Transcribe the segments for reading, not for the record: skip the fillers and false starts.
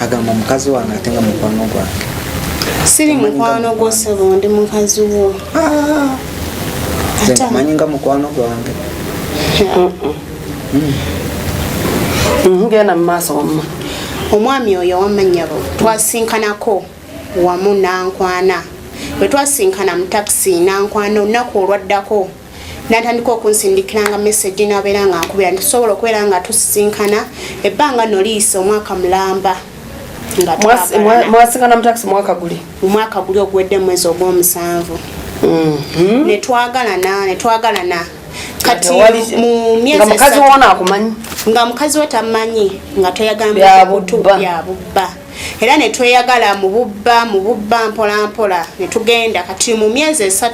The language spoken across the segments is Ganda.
agamba mukazi wange atenga mukwano gwange. Siri mukwano gwo sebo ndi mukazi wo. Ata manyinga mukwano gwange. Ngena maso omma. Omwami oyo wamanyabo twasinkanako wamu nankwana. Bwe twasinkana mu taxi nankwana olunaku olwaddako. Natandika okunsindikiranga message nabeera nga nkubira ntusobola okubeera nga tusisinkana ebbanga noliisa omwaka mulamba. Mwasinkana mu taxi mwaka guli ogwedde mwezi ogw'omusanvu. Ne twagalana. Kati mu myezi mukazi wona akumanyi nga mukazi we tamanyi nga toyagamba butu bya bubba. Era ne tweyagala mu bubba mpola ne tugenda kati mu myezi 3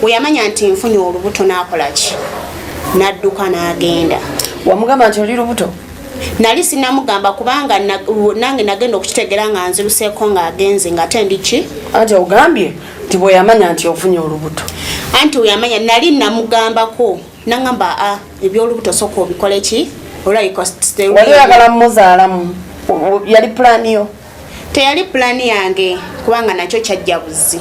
oyamanya nti nfunye olubuto nakola ki nadduka n'agenda. Wamugamba nti oli lubuto? Nali sinamugamba kubanga nange nagenda okukitegera nga nziruseeko ng'agenze nga ate ndi ki. Ate ogambye nti bwe yamanya nti ofunye olubuto? Anti oyamanya nali namugambako nangamba ebyolubuto soko obikole ki wali oyagala mmuzaalamu yali pulaani yo? Teyali pulaani yange kubanga nakyo kyajja buzzi.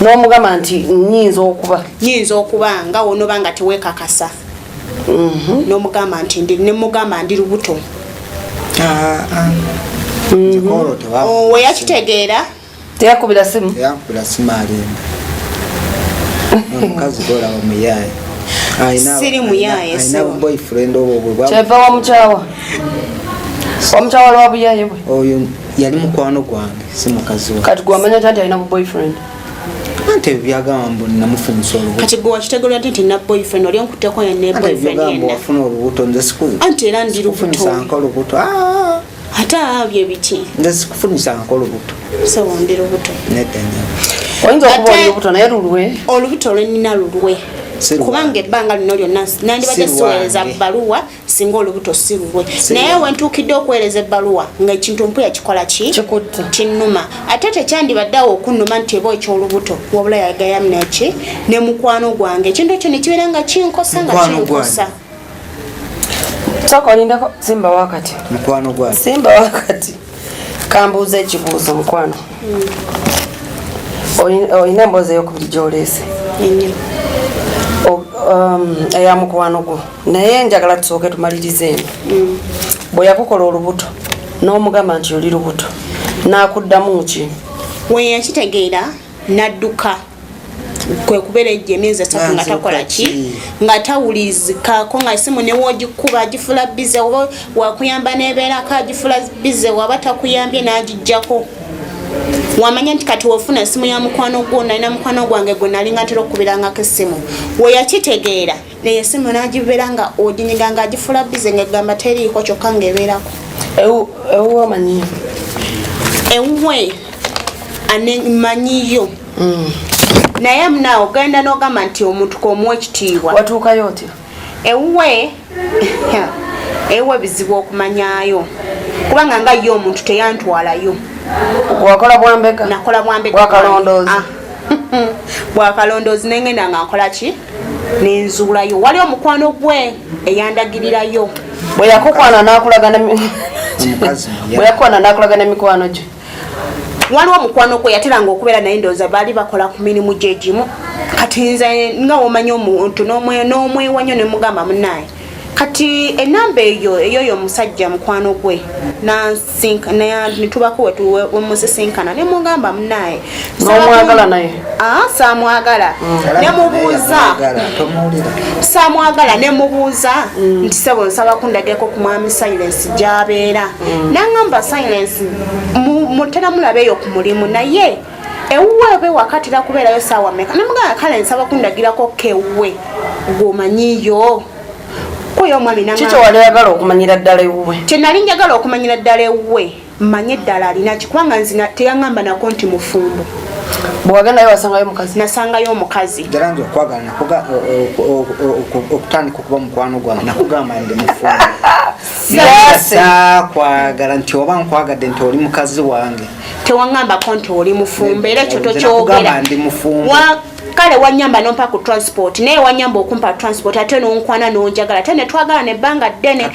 N'omugamba nti nnyinza okuba nga wonoba nga teweekakasa. N'omugamba nti nemugamba ndi lubuto. We yakitegeera? Teyakubira simu? Yakubira simu alimba. Omukazi gola omuyaye. Siri muyaye so. Aina boyfriend obwo. Kyeva wamukyawa? Wamukyawa lwa buyaye bwe? Oyo yali mukwano gwange si mukazi we. Kati gwamanya nti alina boyfriend? Ante byagamba mbu namufunisa olubuto. Kati gwe wakitegera nti na boyfriend oli nkuteko ne boyfriend yenna. Wafuna olubuto nze sikulu. Anti era ndi lubuto. Olubuto. Ata bye biti. Nze sikufunisa olubuto. So ndi lubuto. Netanya. Oyinza okuba olubuto naye lulwe? Olubuto lwenina lulwe. Kubanga ebbanga lino lyonna nandibadde siweereza bbaluwa singa olubuto si lulwe. Naye wentuukidde okuweereza ebbaluwa ng'ekintu mpuya kikola ki? Kinnuma. Ate tekyandibaddeawo okunnuma nti eba ekyolubuto wabula yagayamya ki ne mukwano gwange ekintu ekyo ne kibeera nga kinkosa nga kinkosa. Sooka olindako simba wakati. Mukwano gwange. Simba wakati. Kambuuza ekibuuzo mukwano. Olina emboozi ey'okubiri gy'oleese? Eya mukwano gwo naye njagala tusooke tumalirize eno. Bwe yakukola olubuto n'omugamba nti oli lubuto n'akuddamu ki? We yakitegeera n'adduka kwe kubeera ejja emyezi 3 nga takola ki nga tawulizikako nga simu ne woogikuba agifula bize oba wakuyamba n'ebeerako agifula bize waba takuyambye n'agijjako. Wamanya nti kati wofuna esimu ya mukwano gwo nalina mukwano gwange gwe nali ngatera okubirangako essimu. We yakitegeera naye esimu n'agibeera nga oginyiga nga agifula bize ng'egamba teriiko kyokka ng'ebeerako. Ewu amanyi? Ewuwe manyiyo. Naye munaawe ogenda n'ogamba nti omuntu k'omuwa ekitiibwa. Watuukayo otyo? Ewuwe bizibu okumanyaayo kubanga nga ye omuntu teyantwalayo. Wakola bwambega? Nakola bwambega. Bwakalondozi? Bwakalondozi nengenda nga nkola ki? Nenzuulayo. Wali omukwano gwe eyandagirirayo. Bwe yakukwana n'akulagana mikwano gye? Waliwo omukwano gwe yateranga okubeera naye ndowooza baali bakola ku mirimu gye gimu. Kati nze nga womanya omuntu n'omwewannyo ne mugamba munnaye. Kati enamba eyo omusajja mukwano gwe netubako wemusisinkana ne mugamba munnaye n'omwagala naye? Saamwagala ne mubuuza nti sebo nsaba kundagirako ku mwami Silence gy'abeera. N'angamba Silence mutera mulabeeyo ku mulimu naye ewuwe be wakatira kubeerayo saawa mmeka. Namugamba kale nsaba kundagirako kewuwe gw'omanyiyo. Kiki wali oyagala okumanyira ddala ewuwe? Kye nali njagala okumanyira ddala ewuwe mmanye eddala alina ki kubanga nzina teyaŋŋamba nako nti mufumbo. Bwe wagendayo wasangayo mukazi? Nasangayo omukazi. Ddala nti okwagala okutandika okuba mukwano gwange nakugamba ndi mufumbo. Kwagala nti oba nkwagadde nti oli mukazi wange. Tewaŋŋambako nti oli mufumbo era ekyo tokyogera. Ndi mufumbo. Kale wanyamba nompa ku transport naye wanyamba okumpa transport ate n'onkwana n'onjagala ate ne twagala ne bbanga ddene.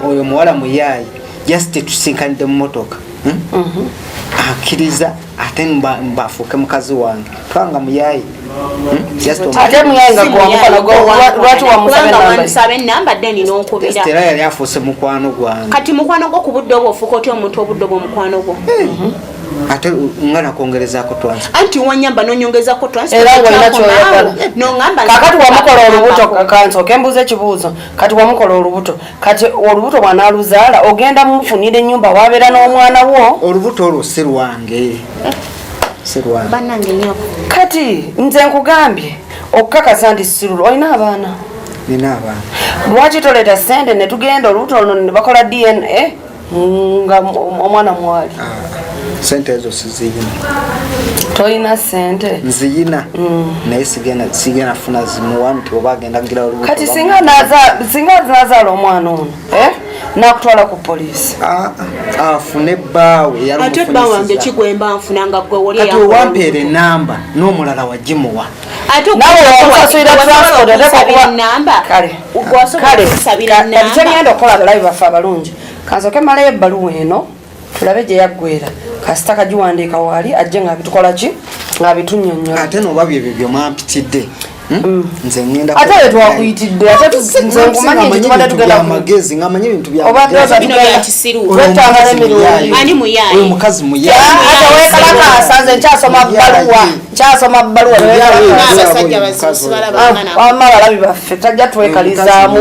Oyo muwala muyayi just tusinkanidde mu motoka akkiriza ate mbafuuke mukazi wange twanga muyayi ate muyayi nga lwaki wamusaba enamba deni n'onkubira era yali afuuse mukwano gwange kati mukwano gwo ku budde obwo ofuuka otya omuntu obudde bwo mukwano gwo ate nga nakwongerezaako twansi anti wanyamba nonyongezako twansi era walina kyoyagala kakati wamukola olubuto kansooke mbuuza ekibuuzo kati wamukola olubuto kati olubuto bwanaaluzaala ogenda mumufunira ennyumba wabeera n'omwana wo olubuto olwo si lwange bannange nyako kati nze nkugambye okukakasa nti sirulu olina abaana nina abaana lwaki toleeta sente ne tugenda olubuto luno ne bakola DNA nga omwana mwali sente ezo siziyina tolina sente nziyina naye sigenda funa zimuwa nti oba agenda kugira olubuto kati singa nazaala omwana ono nakutwala ku poliisi afune bbaawe ate bba wange kigwemba nfunanga gwe woli kati owampeera enamba n'omulala wagimuwa nawe wakusasulira transport kale kyegenda okukola abalabi baffe abalungi kansoke malayo ebbaluwa eno tulabe gye yaggwera kasita kagiwandiika waali ajje ng'abitukola ki ng'abitunyonnyola ate noba byebyo byomampitidde nze ngenda ate we twakuyitidde ate nze nkumanyi ekitubadde tugenda amagezi ng'amanyi ebintu wetanga n'emirundi oyo mukazi muyayi ate weekalakaasa nze nkyasoma bbaluwa wamma abalabi baffe tajja twekalizaamu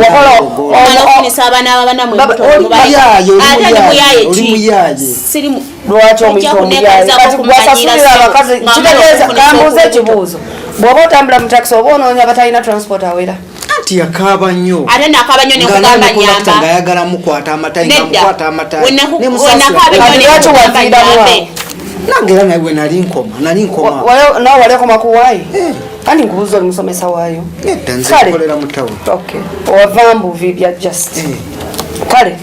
lwaki omuyita omuyayi kati gwasasulira abakazi kitegeeza kambuuza ekibuuzo bw'oba otambula mu takisi oba onoonya batalina transport awera anti yakaaba nnyo ate nakaaba nnyo nekugamba nyamba ng'ayagala mukwata amatayi ngamukwata amatayi lwaki waviiramu nange era nawe nali nkoma nawe wali okoma kuwaayo kandi nkubuuza oli musomesa waayo nedda nze nkolera mu tawuni owava mbuvi bya just kale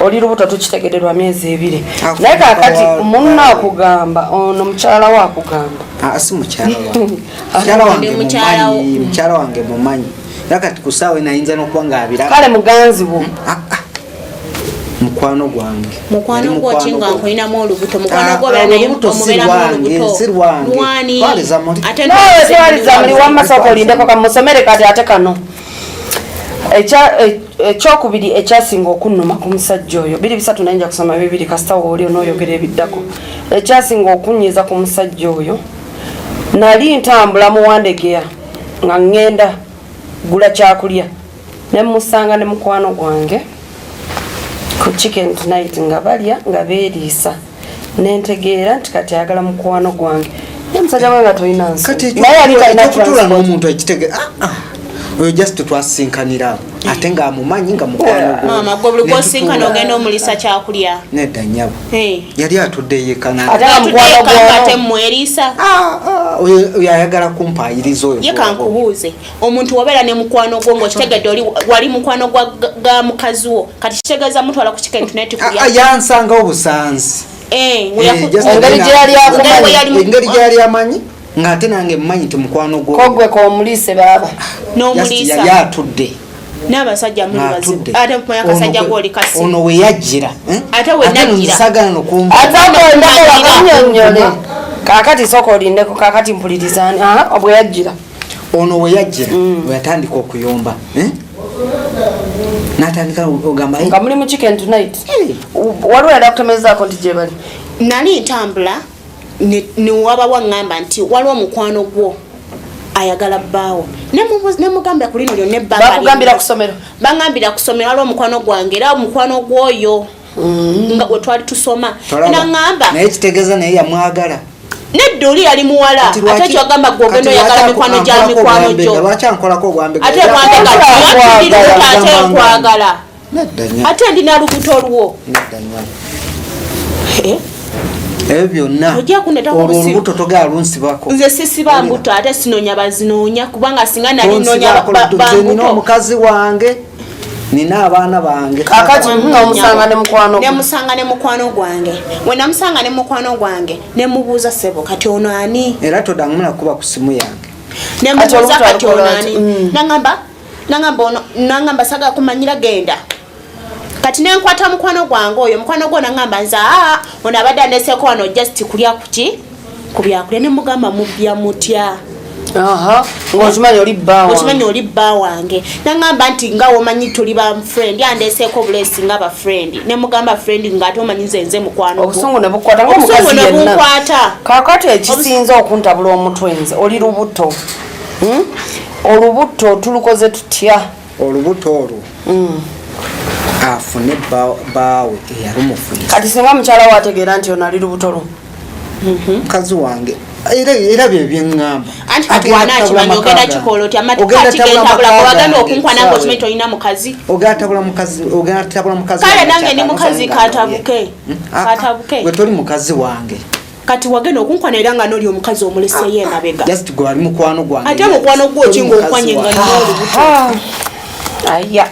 oli lubuto tukitegederwa myezi 2 naye kakati munna akugamba ono mukyala we akugamba si mukyala wange mumanyi nakati ku ssaawa nayinza n'okuba ng'abira kale muganzi bwo mukwano gwange mukwano gwo kinga nkolinamu olubuto mukwano gwo nawe twaliza muli wammasooka olindeko kamusomere kati ate kano ekyokubiri ekyasinga okunnuma ku musajja oyo 2-3 nayinja kusoma 2 kasita wooli onooyogera ebiddako ekyasinga okunyiiza ku musajja oyo nali ntambula muwandegeya nga ŋŋenda gula kyakulya ne musanga ne mukwano gwange ku chicken tonight nga balya nga beeriisa nentegeera nti kati ayagala mukwano gwange nemusajja gwe nga tolina nsi naye yali talina kutula n'omuntu ekitegeera oyo just twasinkanira ate ng'amumanyi nga mukwano gwe mama gwe buli gwosinkana ogenda omulisa kyakulya nedda nnyabo yali atudde yekana ate mmweriisa oyo ayagala kumpaayiriza oyo ye kankubuuze omuntu wobeera ne mukwano gwo ng'okitegedde wali mukwano gwa mukazi wo kati kitegeeza mutwala ku chicken tonight kulya yansangawo busanzi engeri gye yali amanyi ng'ate nange mmanyi nti mukwano gwo kogwe komuliise baaba n'omuliisa yali atudde n'abasajja muli bazibu ate mpanya kasajja gwoli kasi ono we yajjira ate we najjira nsagala nokumva atagondakolakunyonyole kakati sooka olindeko kakati mpulirizaani bwe yajjira ono we yajjira we yatandika okuyomba natandika ogamba nga muli mu chicken tonight waliwo yali akutemezaako nti gye bali nali ntambula newaba waŋŋamba nti waliwo mukwano gwo ayagala bbaawo nemugambira ku lino lyonna ebbakugambira ku ssomero baŋŋambira ku ssomero waliwo mukwano gwange era mukwano gwoyo nga we twali tusoma naŋŋamba naye kitegeeza naye yamwagala nedda oli yali muwala ate kyogamba gwe ogenda oyagala mikwano gya mikwano gyo ate ate nkwagala ate ndina lubuto lwo ebyo byonna olubuto togala lunsibako nze sisiba mbuto ate sinoonya bazinoonya kubanga singa nali noonya nina omukazi wange nina abaana bange kakati nomusanga ne mukwano nemusanga ne mukwano gwange we namusanga ne mukwano gwange nemubuuza sebo kati ono ani era todangumula kuba ku simu yange nemubuuza kati ono ani nangamba saga kumanyira genda kati nenkwata mukwano gwange oyo mukwano gwo nangamba nze ono abadde andeseko wano just kulya kuki kubyakulya ne mugamba mubya mutya ng'okimanyi oli bba okimanyi oli bba wange nangamba nti nga womanyi tuli ba friend yandeseeko obulesi nga ba friend ne mugamba friend ng'ate omanyi nze mukwano obusungu ne bukwata ng'omukazi yenna kaakati ekisinza okuntabula omutwe nze oli lubuto olubuto tulukoze tutya olubuto olwo afune baawe eyalumufunisa kati singa mukyala waategeera nti ono ali lubuto lwo mukazi wange era bye byeŋŋamba anti kati wanakimanyi ogenda kikola oti amatikatigentabulawagenda okunkwana nga okimanyi tolina mukazi ogenda tabula mukazi kale nange ndi mukazi katabuke gwe toli mukazi wange kati wagenda okunkwana era nga noli omukazi omuleseyo emabega just gwe wali mukwano gwange ate mukwano gwo kinga okwanye nga noli buto aya